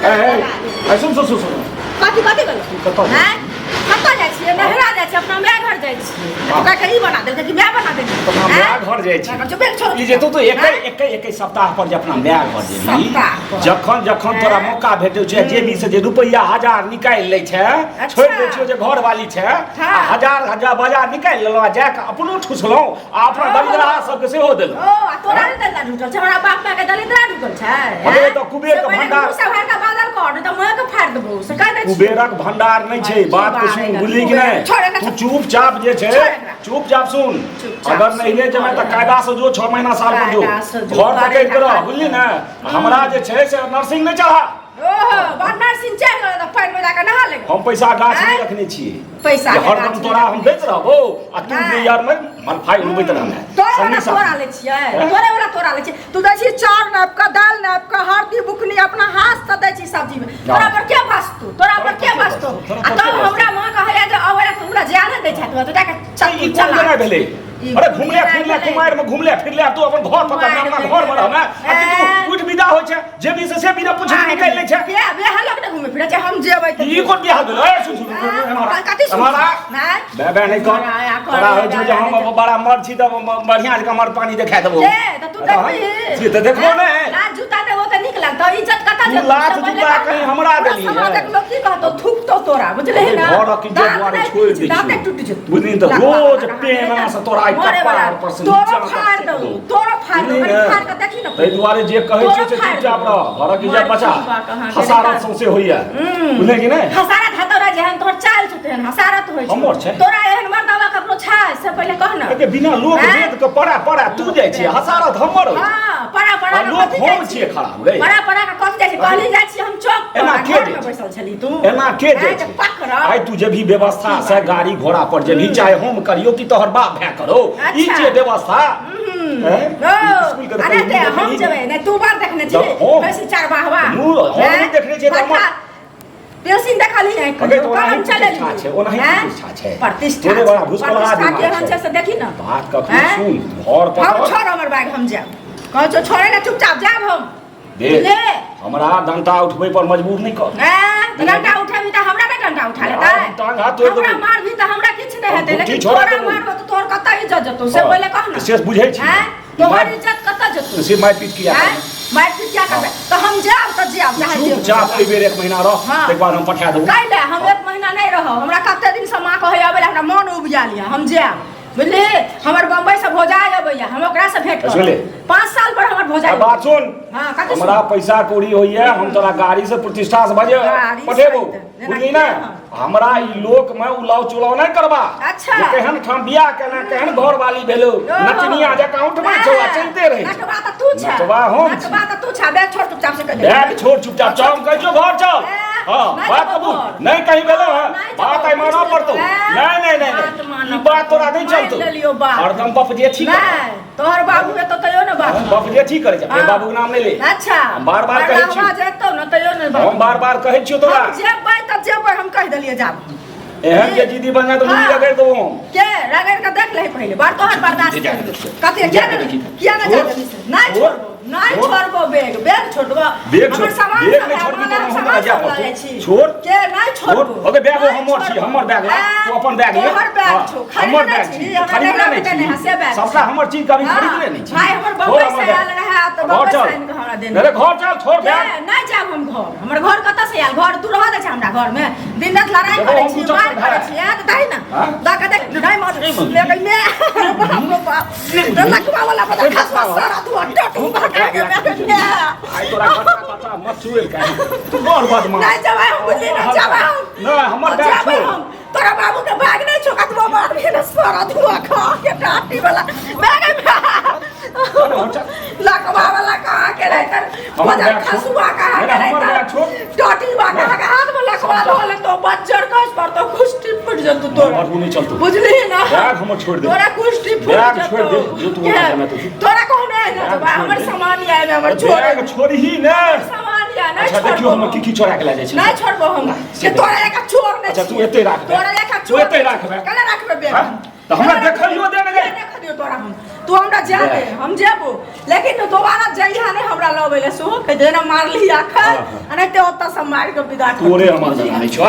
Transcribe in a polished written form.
सुन सुन सुन सुन कथी कथी कथी हैं कतऽ जाइ छियै नहरा जाइ छियै अपना माय घर जाइ छियै ओकरा कहीं बना देलकै कि माय बना देलकै अपना माय घर जाइ छी ई जे तू तो एक सप्ताह पर जे अपना माय घर जेबी जखन जखन तोरा मौका भेटै छै जेबी से जे रुपैया 1000 निकालि लै छै छोड़ि दै छियो जे घर वाली छै आ 1000 बाजार निकालि लेलौ आ जाके अपनो ठुसलौ आ अपना दलिद्रा सबके सेहो देलौ ओ तोरा दलिद्रा ढुकल छै हमरा बाप माय के दलिद्रा ढुकल छै अरे तो कुबेर के भंडार सब घर का बादल कर त मोह के फाड़ देबो से कह दे कुबेरक भंडार नहीं छै बात को सुन बुझली कि नहीं तू चुपचाप जे छै चुपचाप सुन अगर नहीं ले जमे त कायदा से जो 6 महीना साल पर जो घर पकड़ के रह बुझली ना हमरा जे छै से नर्सिंग नहीं चढ़ा ओहो बानर सिंह चल गेल त पैर में जाके नहा ले हम पैसा गाछ में रखने छिए पैसा हरदम तोरा हम देत रहबो आ तू भी यार में मलफाई उबैत रहना तोरा ले छिए तोरे वाला तोरा ले छिए तू दै छी चार नाप का दाल नाप का हरदी बुकनी अपना हाथ से दै छी सब्जी में तोरा पर के बसतू तोरा पर के बसतू आ तब हमरा मां कहैया जे अबरा हमरा ज्यादा दै छै तो जाके चक्की चला भेले अरे घुमले फिरले कुमार में घुमले फिरले तू अपन घर पकड़ अपना घर में रहना आ तू उठ विदा होय छै जे भी से बिना पूछे निकाल ले छै बे हलक न घुमे फिरे छै हम जेबै त ई कोन बियाह भेल ए सुन हमारा नहीं बे नहीं कर तोरा होय छै जे हम बड़ा मर्द छी त बढ़िया जका मर्द पानी देखा देबो ए त तू देखबी से त देखबो ने लाज जूता देबो त निक लागत इज्जत कता जे लाज जूता कहीं हमरा देली है समाज लोग की कहतो थूक तो तोरा बुझले है ना घर की जे द्वारे छोड़ दै छी दांत टूट जेत बुझनी त रोज पेना से तोरा कपार पर से तोरा फाड़ दो तोरा फाड़ दो फाड़ के देखी न तै द्वारे जे कहै छै से चुपचाप रह घर की जे बचा हसारत सौसे होइया बुझले कि नहीं हसारत हतोरा जेहन तोर चाल छतेन हसारत होय छै हमर छै तोरा एहन मर्दावा ककरो छै से पहिले कह न के बिना लोग वेद के पड़ा तू जाय छी हसारत हमर होय हां पड़ा लोग हम छिए खराब गे पड़ा के कथि जाय छी कहली जाय छी हम चौक पर एना के बैसल छली तू एना के जाय छी आइ तू जे भी व्यवस्था से गाड़ी घोड़ा पर जे भी चाहे हम करियो कि तोहर बाप भै करो ई जे व्यवस्था स्कूल के अरे हम जेबै ने तू बात देखने छी वैसे चार बाहवा हम नहीं देखने छी त पेशिन देखली है काम चले छै ओना ही प्रतिष्ठा छै प्रतिष्ठा तोरे बड़ा भूसकोला आदमी के हम से देखी न बात कखनी सुन घर पर हम छोड़ हमर बैग हम जाब कह जो छोड़े ना चुपचाप जाब हम ले हमरा डंटा उठबै पर मजबूर नहीं कर डंटा उठाबी त हमरा पे डंटा उठा लेता टांग हाथ तोड़ हमरा मार भी त हमरा किछ नहीं हेतै लेकिन तोरा मारबो त तोर कता इज्जत जतो से पहले कह न से बुझै छी तोहर इज्जत कता जतो से मार पीट किया मार पीट क्या करबे त हम जाब त जाब चाहे चुपचाप एहि बेर 1 महीना रह एक बार हम पठा देबो काहे हम 1 महीना नहीं रहो हमरा कते दिन से मां कहै आबे हमरा मन उबिया लिया हम जाब बुझली हमर बम्बई से भोजाय अबैया हम ओकरा से भेंट कर 5 साल पर हमर भोजाय बात सुन हां हमरा पैसा कौड़ी होइए हम तोरा गाड़ी से प्रतिष्ठा से बजे पठेबो बुझली ना हमरा ई लोक में उलाव चुलाव नहीं करबा अच्छा केहन ठाम बियाह केना केहन घर वाली भेलो नचनिया जे अकाउंट में छौ चलते रहे नटवा त तू छ नटवा त तू छ बैग छोड़ चुपचाप से कह बैग छोड़ चुपचाप चल कह जो घर चल हां बात कबूल नहीं कहीं भेलो है बात आई मानना पड़तो नहीं ई बात तोरा नहीं चलतो हरदम बाप जे ठीक नहीं तोहर बाबू के तो तयो न बात बाप जे ठीक करे छै बाबू के नाम नहीं ले अच्छा बार-बार कहै छी आवाज एतो न तयो न हम बार-बार कहै छियो तोरा जेबै त जेबै हम कह देलिए जाब एहन के जीदी बन जा तो मुनी रगड़ दो हम के रगड़ के देख ले पहले बार तोहर बर्दाश्त कते किया न जा नहीं छोड़बो नहीं छोड़बो बैग छोड़बो हमर सामान बैग नहीं छोड़बी तो हम जा पर छोड़ के नहीं छोड़बो ओके बैग हमर छी हमर बैग तू अपन बैग ले हमर बैग छो हमर बैग छी खरीद नहीं छी सबटा हमर चीज कभी खरीदले नहीं छी भाई हमर बम्बई से आयल रहा तो बम्बई से हमरा देने मेरे घर चल छोड़ बैग नहीं जाब हम घर हमर घर कत से आयल घर तू रह दे छ हमरा घर में दिन रात लड़ाई करे छी मार करे छी त दही ना दा के देख नहीं मार ले गई मैं बाप लखवा वाला पता खसवा सारा तू टटू आई तोरा कथा मत छुएल का तू और बदमाश नहीं जाबे हम बोली ना जाबे नहीं हमर बैग छोड़ तोरा बाबू के बैग नहीं छोका तू मार भी ना सारा धुआ खा के टाटी वाला बैग लखवा वाला कहां के रहतर मजा खसुआ कहां के हमर बैग छोड़ टाटी वाला के हाथ में लखवा वाला तो बच्चर कस पर तो कुछ टिप फट जत तोरा नहीं चलतो बुझली ना बैग हमर छोड़ दे तोरा कुछ टिप बैग छोड़ दे जो तू जाना तो तोरा कौन है ना हमर सामान आए में हमर छोड़ बैग छोड़ ही ना सामान या नहीं अच्छा देखियो हम की चोरा के ला जाय छी नहीं छोड़बो हम के तोरा एक छोड़ नहीं अच्छा तू एते राख तोरा एक तू एते राख कने राखबे बैग तो हमरा देखलियो दे नहीं तोरा हम तू हमरा जा दे हम जेबो लेकिन दोबारा जइहा ने हमरा लबे ले सो के देना मारली आखा नहीं ते ओता से मार के विदा तोरे हमर जाना नहीं छो